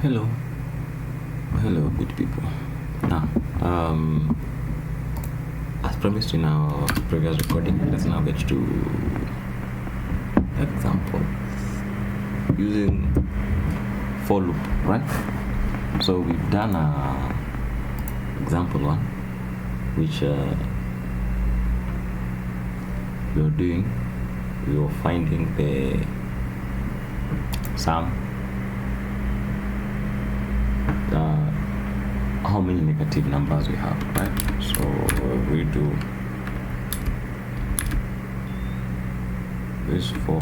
Hello, hello, good people. Now, as promised in our previous recording, let's now get to examples using for loop, right? So we've done example one, which we were finding the sum. How many negative numbers we have, right? So we do this for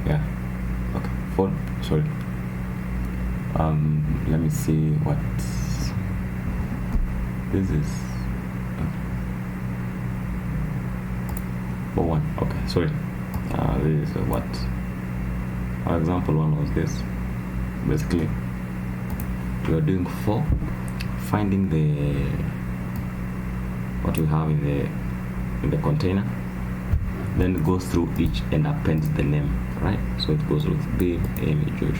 yeah, okay, for sorry. Let me see what this is. For one, okay, sorry. This is what our example one was this. Basically, we are doing for finding what we have in the container, then it goes through each and appends the name, right? So it goes with Bill, Amy, Josh.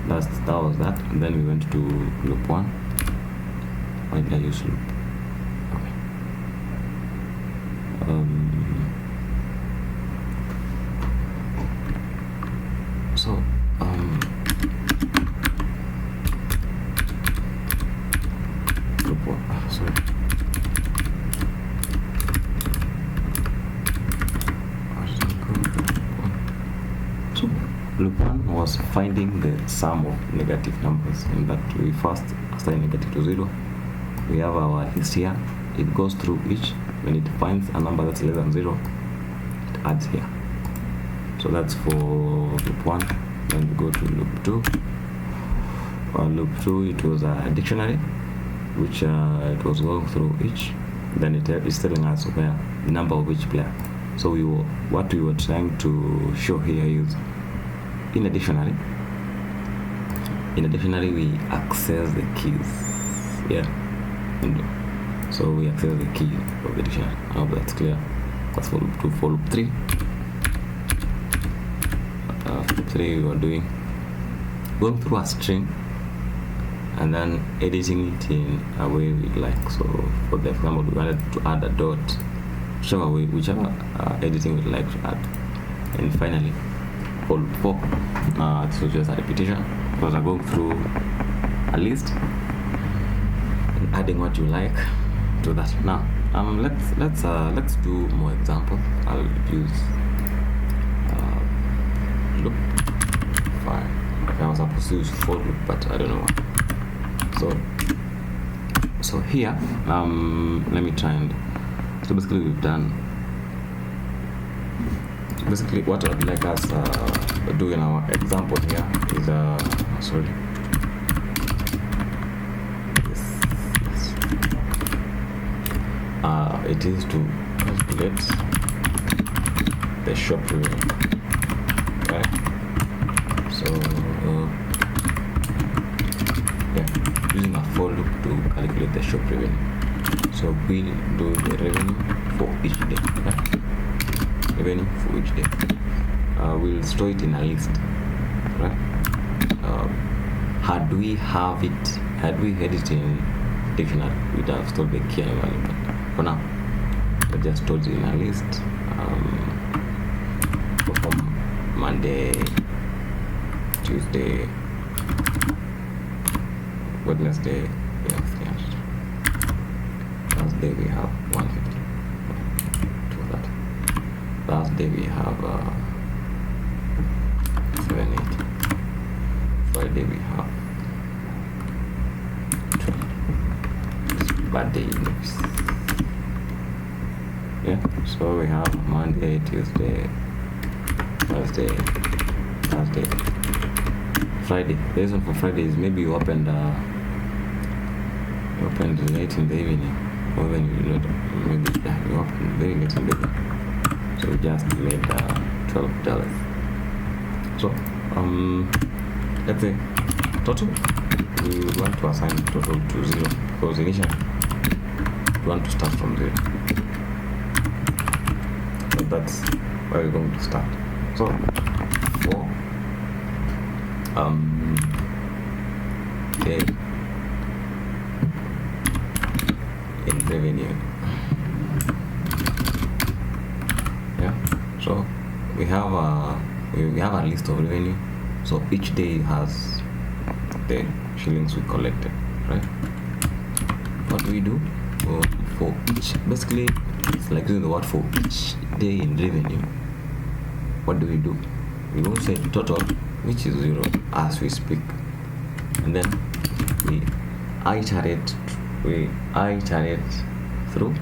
That was that. And then we went to loop one. Why did I use loop? Okay. Loop one was finding the sum of negative numbers, in that we first assign negative to 0. We have our list here. It goes through each. When it finds a number that's less than 0, it adds here. So that's for loop 1. Then we go to loop 2. Loop 2, it was a dictionary, which it was going through each. Then it is telling us where the number of each player. So what we were trying to show here is, in a dictionary we access the keys. Yeah. So we access the key of the dictionary. I hope that's clear. That's for loop 2. For loop 3, we were going through a string and then editing it in a way we like. So for the example, we wanted to add a dot, whichever editing we like to add. And finally, for loop 4, so just a repetition, because I'm going through a list and adding what you like to that. Now, let's do more examples. I'll use loop 5. Okay, I was supposed to use for loop, but I don't know why. So here, let me try and so basically we've done. Basically, what I'd like us do in our example here is it is to calculate the shop revenue, right? So using a for loop to calculate the shop revenue. So we'll do the revenue for each day, right? Revenue for each day. We'll store it in a list, right? Had we had it in dictionary, we'd have stored the key value, but for now we just stored it in a list. From Monday, Tuesday, Wednesday we have 300. Thursday we have 150. Thursday we have 780. Friday we have 12. Bad day index. Yeah, so we have Monday, Tuesday, Thursday, Friday. The reason for Friday is maybe you opened late in the evening, or then you opened very late in the evening. So we just made $12. So let's say total, we would want to assign total to 0, because initially we want to start from 0. So that's where we're going to start. So for day in revenue. Yeah, so we have a list of revenue. So each day has the shillings we collected, right? What do we do for each? Basically, it's like using the word for each day in revenue. What do? We will say total, which is 0 as we speak, and then we iterate through.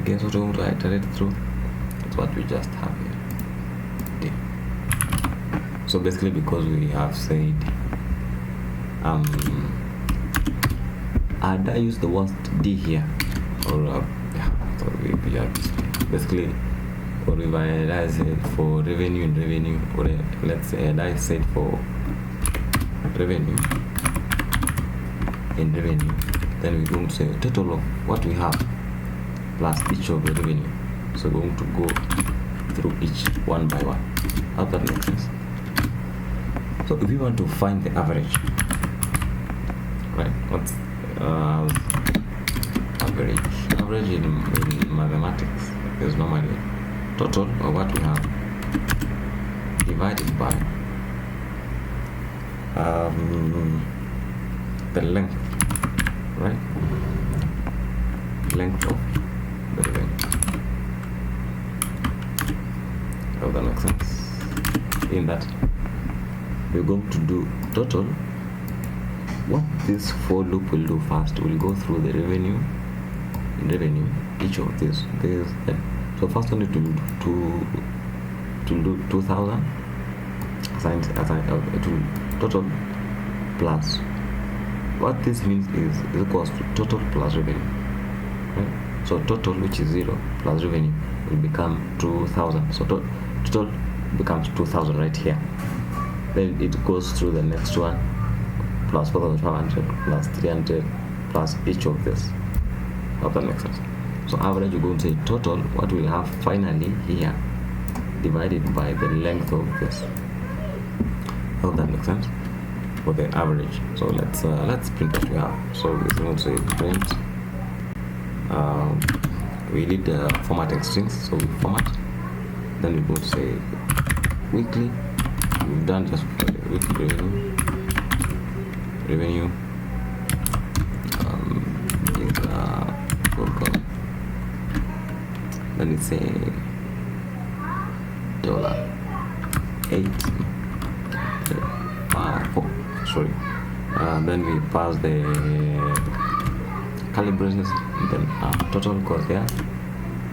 Guess what we want to iterate through? It's what we just have here. D. So basically, because we have said I use the word D here, or so we are basically, or if I said for revenue in revenue, or let's say I said for revenue in revenue, then we're going to say total of what we have plus each of the revenue. So we're going to go through each one by one. How that makes sense? So if we want to find the average, right? What's average? Average in mathematics is normally total of what we have divided by the length, right? Length of the revenue. Does that make sense? In that we're going to do total. What this for loop will do first, we'll go through the revenue, each of these. So first I need to do 2000 assigned to total plus. What this means is equals to total plus revenue, right? So total, which is 0, plus revenue will become 2000. So total becomes 2000 right here. Then it goes through the next one, plus 4500, plus 300, plus each of this. Hope that makes sense. So average, you're going to say total, what we'll have finally here, divided by the length of this. Hope that makes sense for the average. So let's print what we have. So we're going to say print. We need the formatting strings, so we format. Then we're going to say weekly. We've done just weekly revenue is Google. Then it's a $8.4. Sorry. Then we pass the curly braces, then total goes there.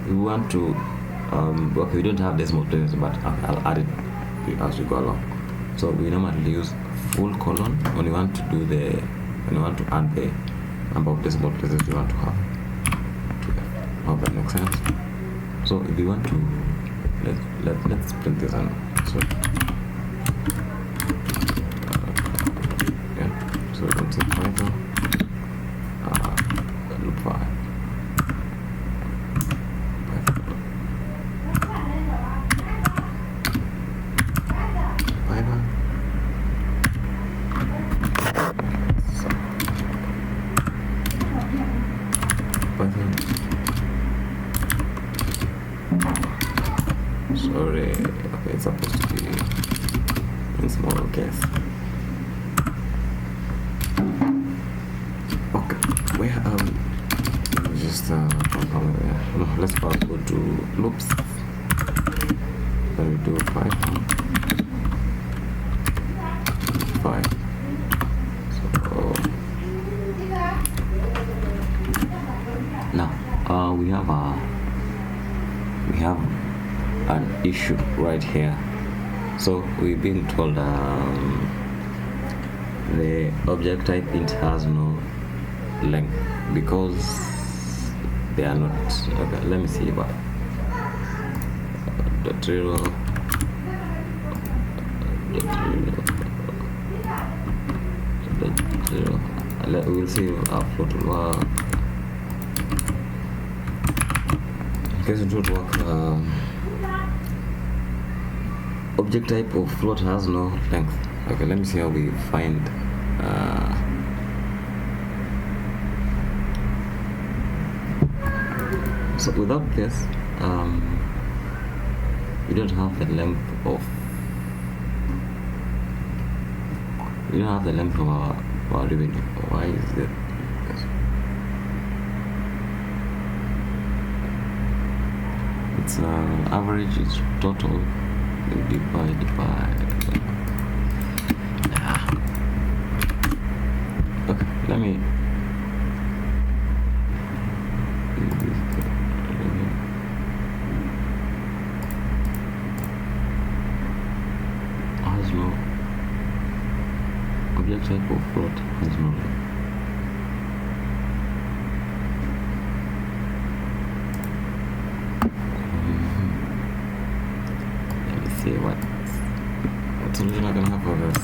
We want to okay, we don't have decimal places, but I'll add it as we go along. So we normally use full colon when you want to do when you want to add the number of decimal places you want to have. I hope that makes sense. So if you want to let's print this on. So yeah, so we can say Python loop 5. Sorry, okay, it's supposed to be in small case. Okay, where just no, let's first go to loops. Then we do Python 5. So now we have an issue right here. So we've been told the object type int has no length because they are not. Okay, let me see if dot zero we'll see our float will work. In case it would work, object type of float has no length. Okay, let me see how we find so without this we don't have the length of our revenue. Why is that? It's average is total divided by okay, let me has no object type of float has no length. Let me see what solution I can have for this.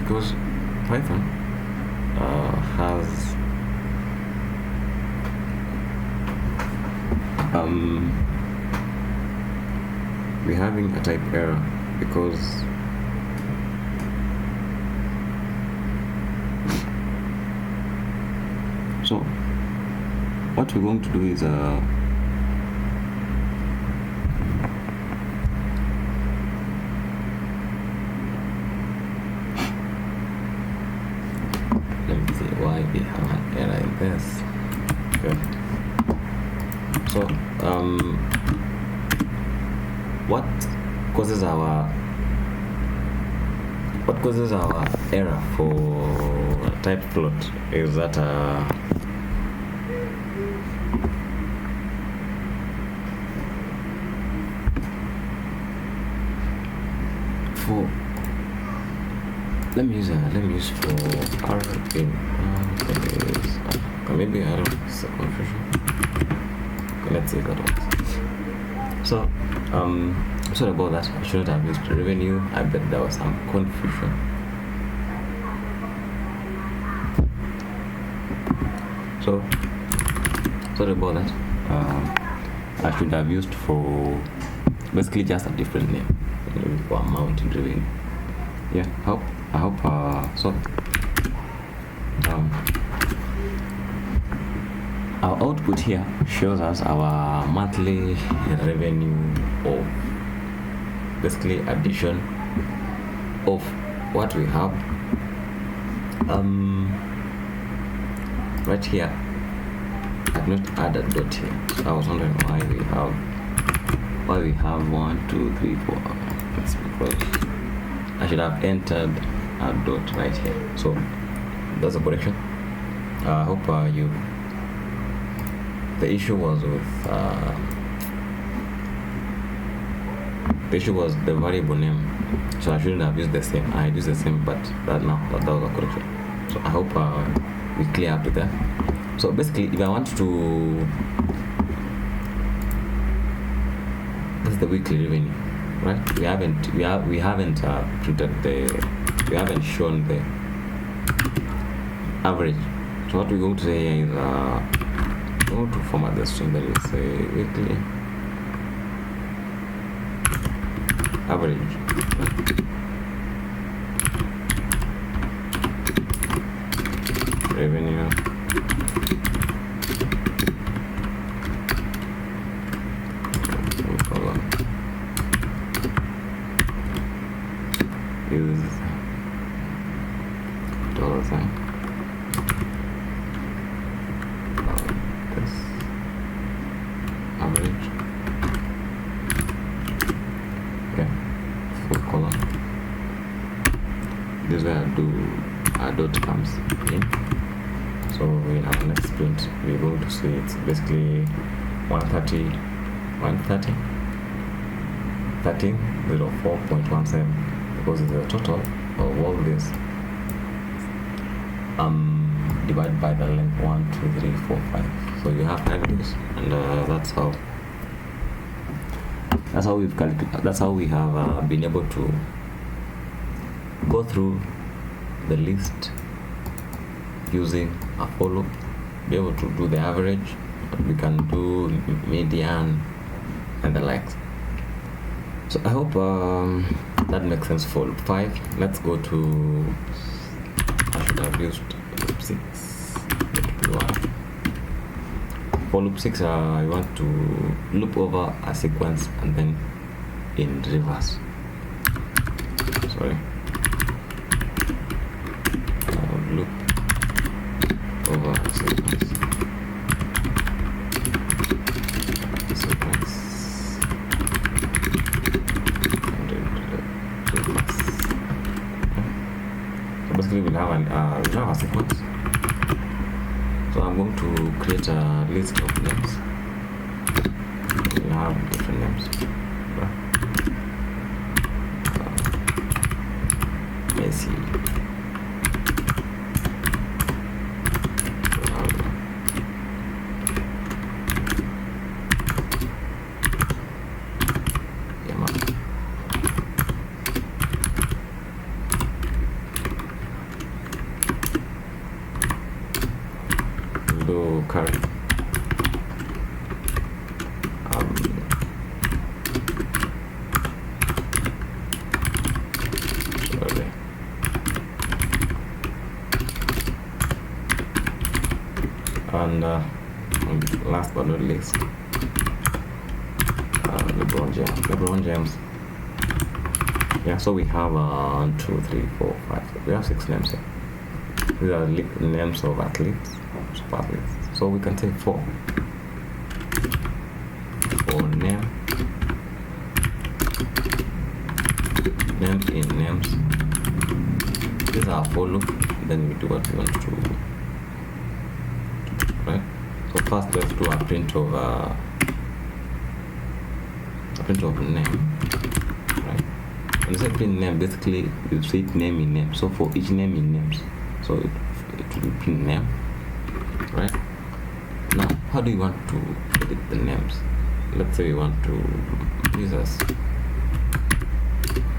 Because Python has we're having a type error because so what we're going to do is let me see why we have an error in this. Okay. So what causes our error for type float is that for let me use for R in maybe I don't know, it's a confusion. Okay, let's see if that works. So sorry about that. I shouldn't have used revenue. I bet there was some confusion. So sorry about that. I should have used for basically just a different name, maybe for amount in revenue. Yeah, I hope so our output here shows us our monthly revenue of basically addition of what we have right here. I've not added dot here, so I was wondering why we have 1, 2, 3, 4. That's because I should have entered a dot right here. So that's a correction. I hope the issue was with the variable name, so I shouldn't have used the same. I used the same, but that was a correction. So I hope we clear up with that. So basically, if I want to, this is the weekly revenue, right? We haven't printed we haven't shown the average. So what we're going to say here is we're going to format the string that is weekly average. Revenue is dollar sign this average. Okay, full column. This is where our dot comes in. So in our next print, we're going to see it's basically 130 1304.17 because it's the total of all this divided by the length 1, 2, 3, 4, 5. So you have 5 days, and that's how we've calculated. That's how we have been able to go through the list using a for loop, be able to do the average, we can do median and the likes. So I hope that makes sense for loop 5. Let's go to, I should have used loop 6. For loop 6, I want to loop over a sequence and then in reverse. Sorry. Loop over a sequence. And then reverse. So basically we'll have a sequence. So I'm going to create a list of names. We have different names. Messi. Do current. Sorry. And last but not least, LeBron James. Yeah, so we have 1, 2, 3, 4, 5. We have 6 names here. These are names of athletes, super athletes. So we can say 4. For name in names. These are for loop. Then we do what we want to do. Right? So first let's do a print of name. Right? When you say print name, basically you say name in name. So for each name in names, so it will print name. Right? Now, how do you want to edit the names? Let's say we want to use as,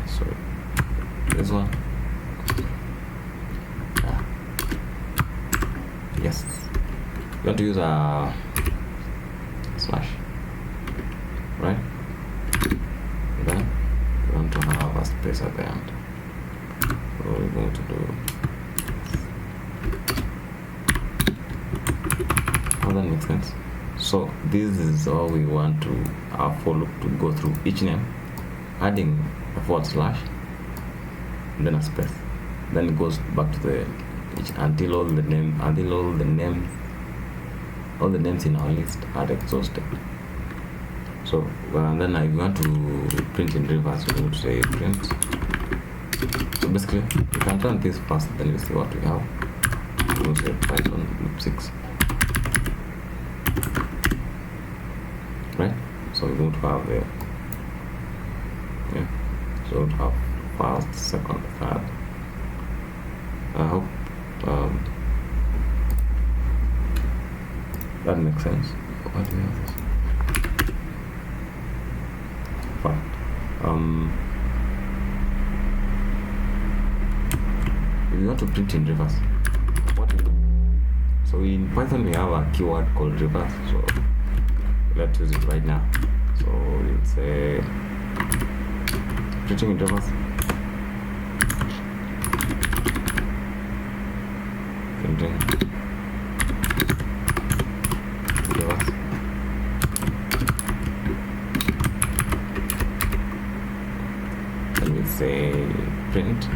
sorry, this one. Yes, you want to use a slash, right? Then we want to have a space at the end. So we're going to do. How that makes sense? So this is all we want to our for loop to go through each name, adding a forward slash, then a space. Then it goes back to the each until all the names in our list are exhausted. So then I want to print in reverse. We would say print. So basically, we can run this first, then we see what we have. We will say Python loop 6. Right? So we're going to have the so we have first, second, third. I hope that makes sense. What do we have this? Fine. If you want to print in reverse, what do you do? So in Python we have a keyword called reverse. So let's use it right now. So we'll say printing in reverse. Printing reverse. Then we'll say print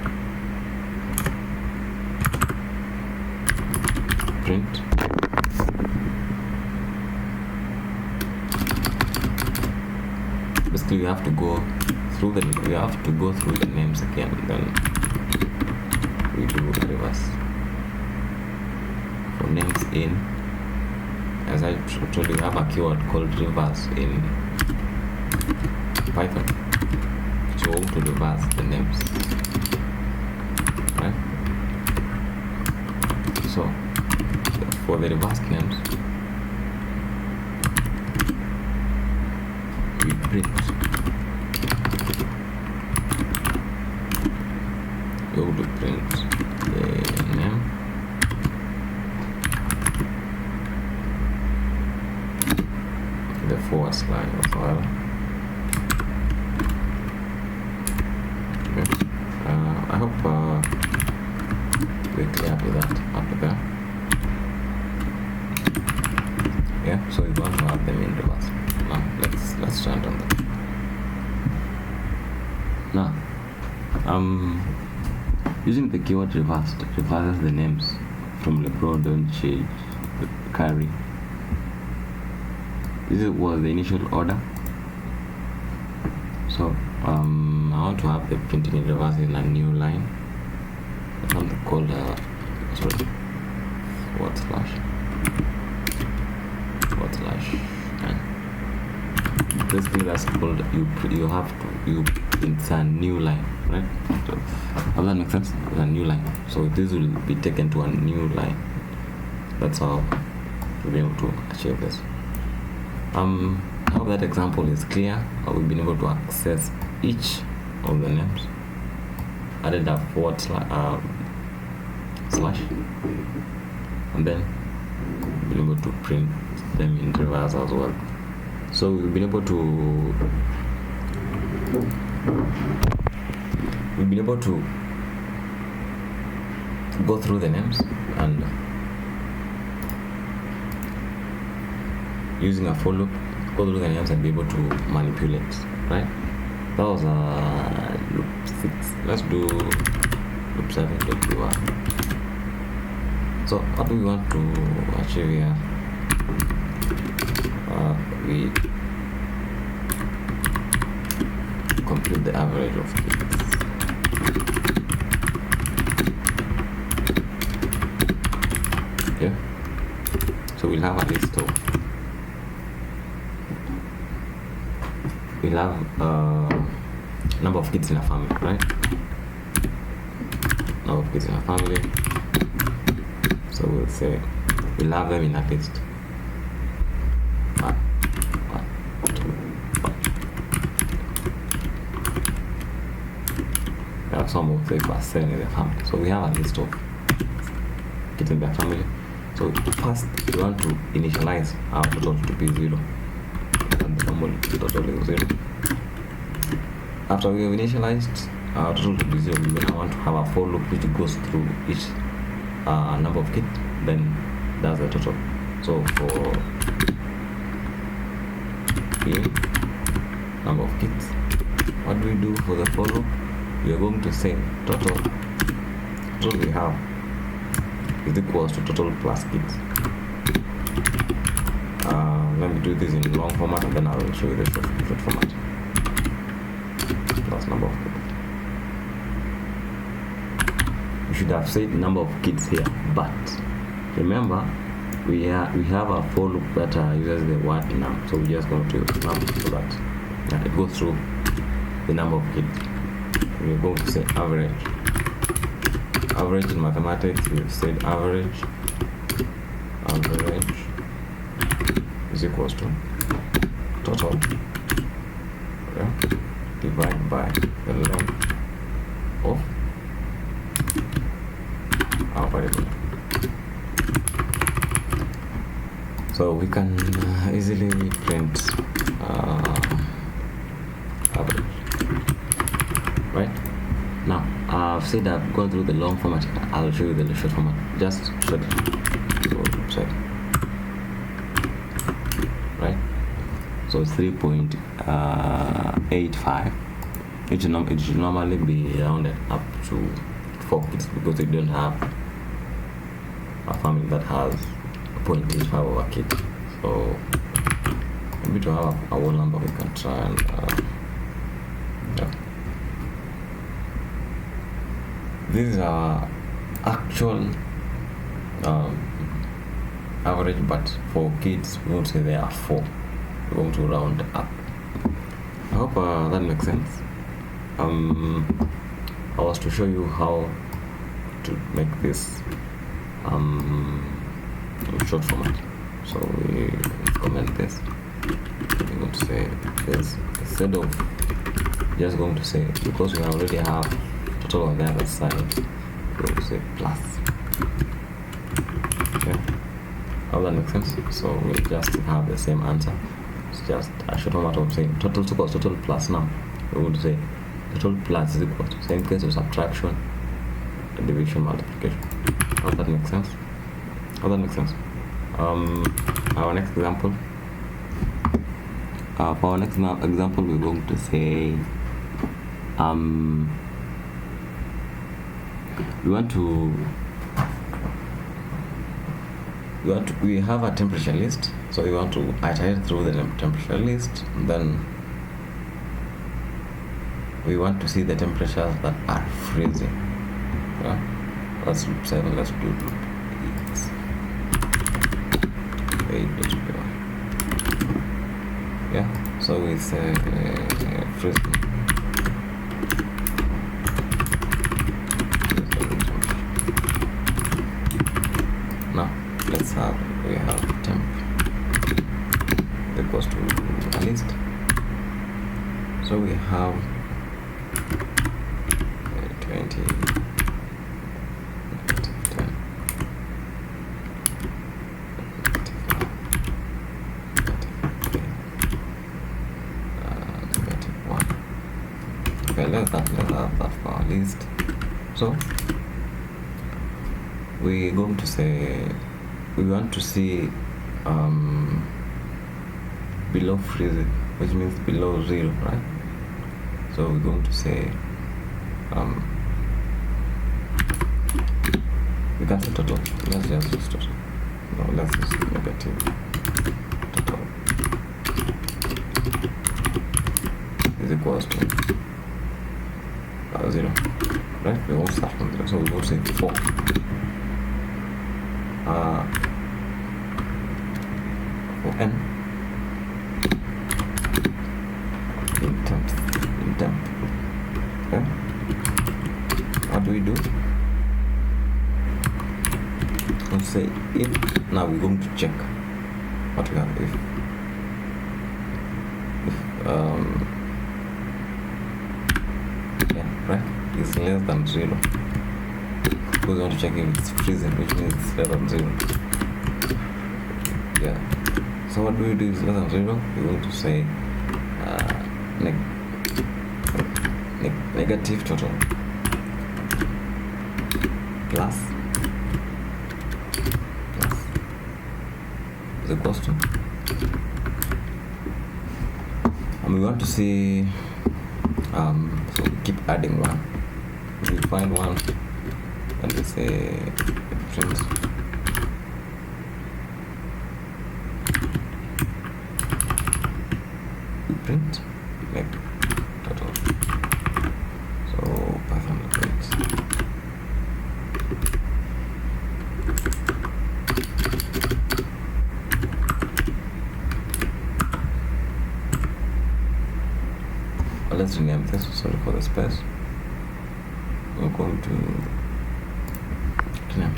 basically we have to go through the names again, then we do reverse. For names in, as I told you, we have a keyword called reverse in Python, so to reverse the names, right? So for the reverse names, we print the name forward slash whatsoever. Okay. I hope we're clear with that up there. Yeah, so we want to have them in reverse. Now let's try it on that. Now using the keyword reversed reverses the names from LeBron, Doncic, Curry. This was the initial order. So I want to have the printing in reverse in a new line. Something called forward slash and basically that's called you it's a new line, right? So does that make sense? It's a new line. So this will be taken to a new line. That's how we'll be able to achieve this. I hope that example is clear. We've been able to access each of the names, added a forward slash, and then been able to print them in reverse as well. So we've been able to go through the names and using a for loop, go through the names and be able to manipulate, right? That was loop 6. Let's do loop 7. So what do we want to achieve here? We compute the average of kids. Yeah. So we'll have a list of number of kids in a family, right? Number of kids in a family. So we'll say we'll have them in a list. 1, 2, 5. We have some of 3% in the family. So we have a list of kids in their family. So first we want to initialize our total to be 0. And the normal total is 0. After we have initialized our total to be 0, we now want to have a for loop which goes through each number of kids, then that's the total. So for number of kids, what do we do for the for loop? We are going to say total we have is equals to total plus kids. Let me do this in long format and then I will show you the short format. Plus number of kids. We should have said number of kids here, but remember we have a for loop that uses the word num, so we're just going to use num so that it goes through the number of kids. We're going to say average. Average in mathematics, we've said average is equals to total, okay, divided by the length of our variable. So we can easily print average, right? Now I've said I've gone through the long format. I'll show you the short format. Just short website, right? So it's 3.85. It should normally be rounded up to 4 kids because we don't have a family that has 0.85 of a kid. So maybe to have a whole number we can try and yeah. This is our actual average, but for kids we won't say there are 4. We're going to round up. I hope that makes sense. I was to show you how to make this short format. So we comment this. We're going to say this instead of just going to say, because we already have total on the other side, we're going to say plus. Okay, how that makes sense? So we just have the same answer It's just a short matter of saying total equals total plus now. We would say total plus is equal to, same case of subtraction, division, multiplication. How that makes sense? How that makes sense? Our next example. For our next example, we're going to say we have a temperature list, so we want to iterate through the temperature list, and then we want to see the temperatures that are freezing. Yeah? Let's do 7, let's do 8. Yeah, so it's freezing. Now we have temp equals to a list. So we have 20, 10, 1. Okay, let's have that for our list. So we're going to say we want to see below freezing, which means below 0, right? So we're going to say we got the total. Let's just use total. No, let's use negative total is equals to 0, right? We won't start from 0, so we will say 4. For n in temp. Okay, what do we do? We'll say if, now we're going to check what we have. If yeah, right, it's less than 0, we want to check if it's freezing, which means it's less than 0. Yeah, so what do we do is less than 0, we're going to say negative total plus is equals to, and we want to see so we keep adding 1. We find 1 and we say print like total. So Python repeats. Let's rename this. Sorry for the space. We're going to rename.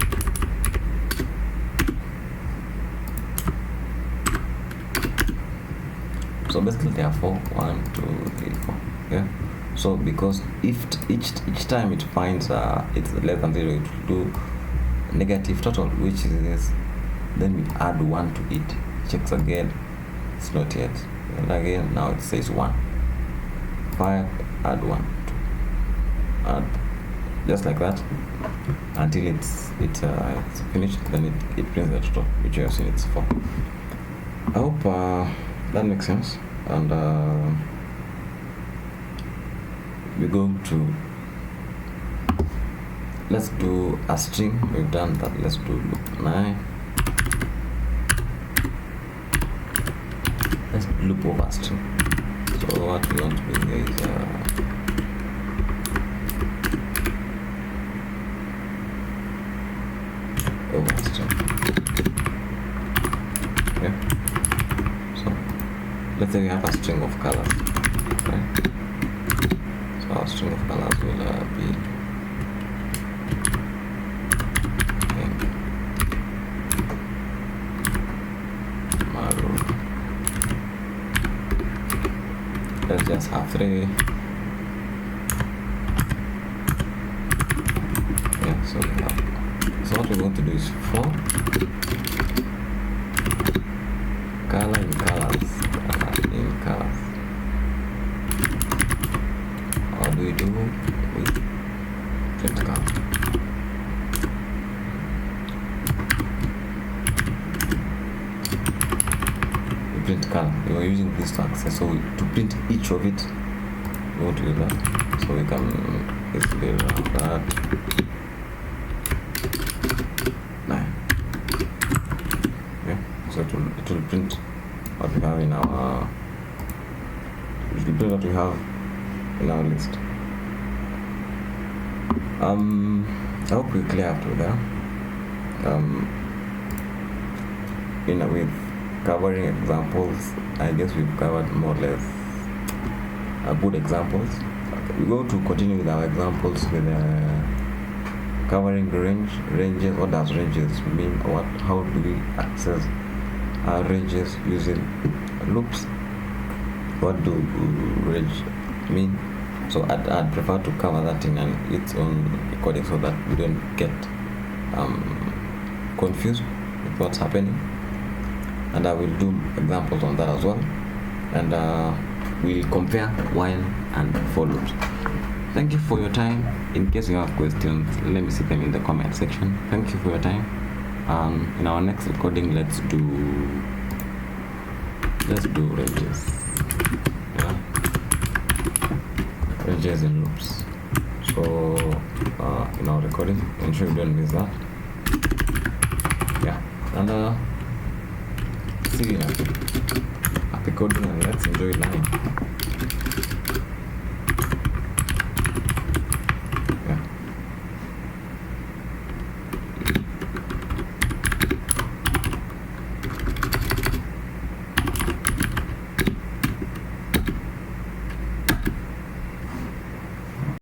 So basically there are 4, 1, 2, 3, 4. Yeah. So because if each time it finds it's less than 0, it will do negative total, which is, then we add 1 to it. Checks again, it's not yet. And again, now it says 1. 5, add 1, 2, add, just like that until it's finished. Then it prints the total, which you have seen it's 4. I hope that makes sense. And we're going to, let's do a string. We've done that. Let's do loop 9. Let's loop over string. So what we want to do here is over string. Okay. So let's say we have a string of colors, right? So our string of colors will be pink, maroon. Let's just have 3. Yeah, so we have. So what we're going to do is 4 color in colors. colors. How do we do? We print color. We print color. We are using this to access. So to print each of it, we want to use that. So we can easily run that. So it will print what we have in our list. I hope we're clear up to there. With covering examples, I guess we've covered more or less good examples. Okay, we're going to continue with our examples with covering ranges. What does ranges mean? How do we access ranges using loops? What do range mean? So I'd prefer to cover that in its own recording so that we don't get confused with what's happening, and I will do examples on that as well, and we'll compare while and for loops. Thank you for your time. In case you have questions, let me see them in the comment section. Thank you for your time. In our next recording, let's do ranges. Yeah, ranges and loops. So in our recording, ensure you don't miss that. Yeah, and see you in a coding, and let's enjoy learning.